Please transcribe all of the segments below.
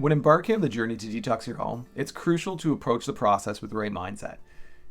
When embarking on the journey to detox your home, it's crucial to approach the process with the right mindset.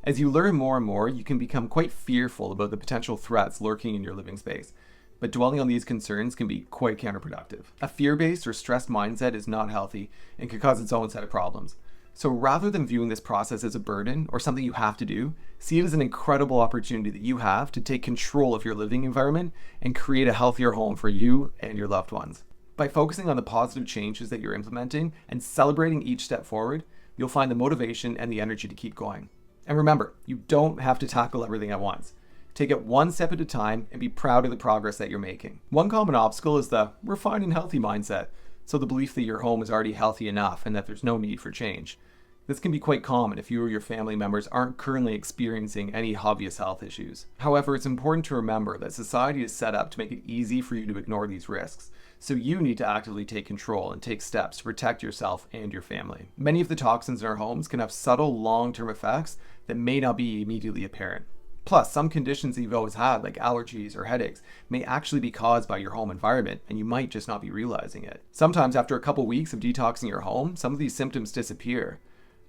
As you learn more and more, you can become quite fearful about the potential threats lurking in your living space. But dwelling on these concerns can be quite counterproductive. A fear-based or stressed mindset is not healthy and can cause its own set of problems. So rather than viewing this process as a burden or something you have to do, see it as an incredible opportunity that you have to take control of your living environment and create a healthier home for you and your loved ones. By focusing on the positive changes that you're implementing and celebrating each step forward, you'll find the motivation and the energy to keep going. And remember, you don't have to tackle everything at once. Take it one step at a time and be proud of the progress that you're making. One common obstacle is the "we're fine and healthy" mindset, so the belief that your home is already healthy enough and that there's no need for change. This can be quite common if you or your family members aren't currently experiencing any obvious health issues. However, it's important to remember that society is set up to make it easy for you to ignore these risks, so you need to actively take control and take steps to protect yourself and your family. Many of the toxins in our homes can have subtle long-term effects that may not be immediately apparent. Plus, some conditions that you've always had, like allergies or headaches, may actually be caused by your home environment, and you might just not be realizing it. Sometimes after a couple weeks of detoxing your home, some of these symptoms disappear.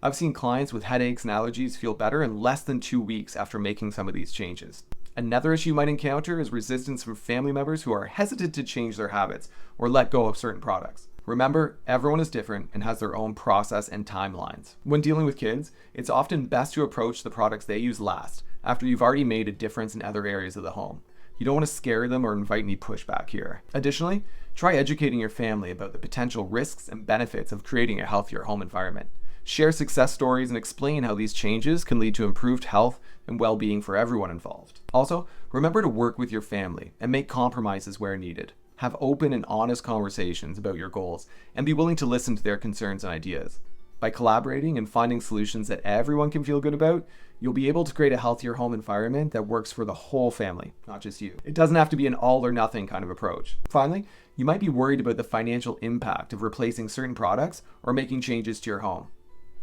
I've seen clients with headaches and allergies feel better in less than 2 weeks after making some of these changes. Another issue you might encounter is resistance from family members who are hesitant to change their habits or let go of certain products. Remember, everyone is different and has their own process and timelines. When dealing with kids, it's often best to approach the products they use last, after you've already made a difference in other areas of the home. You don't want to scare them or invite any pushback here. Additionally, try educating your family about the potential risks and benefits of creating a healthier home environment. Share success stories and explain how these changes can lead to improved health and well-being for everyone involved. Also, remember to work with your family and make compromises where needed. Have open and honest conversations about your goals and be willing to listen to their concerns and ideas. By collaborating and finding solutions that everyone can feel good about, you'll be able to create a healthier home environment that works for the whole family, not just you. It doesn't have to be an all or nothing kind of approach. Finally, you might be worried about the financial impact of replacing certain products or making changes to your home.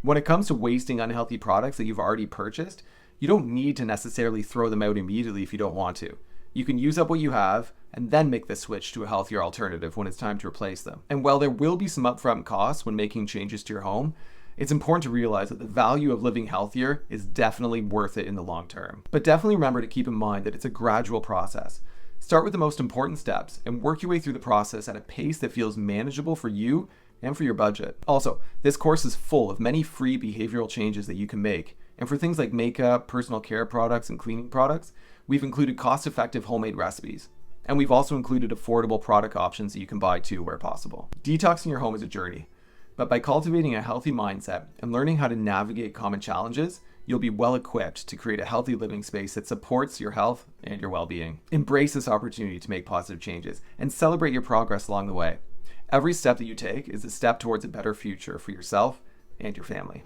When it comes to wasting unhealthy products that you've already purchased, you don't need to necessarily throw them out immediately if you don't want to. You can use up what you have and then make the switch to a healthier alternative when it's time to replace them. And while there will be some upfront costs when making changes to your home, it's important to realize that the value of living healthier is definitely worth it in the long term. But definitely remember to keep in mind that it's a gradual process. Start with the most important steps and work your way through the process at a pace that feels manageable for you and for your budget. Also, this course is full of many free behavioral changes that you can make. And for things like makeup, personal care products, and cleaning products, we've included cost-effective homemade recipes. And we've also included affordable product options that you can buy too where possible. Detoxing your home is a journey, but by cultivating a healthy mindset and learning how to navigate common challenges, you'll be well equipped to create a healthy living space that supports your health and your well-being. Embrace this opportunity to make positive changes and celebrate your progress along the way. Every step that you take is a step towards a better future for yourself and your family.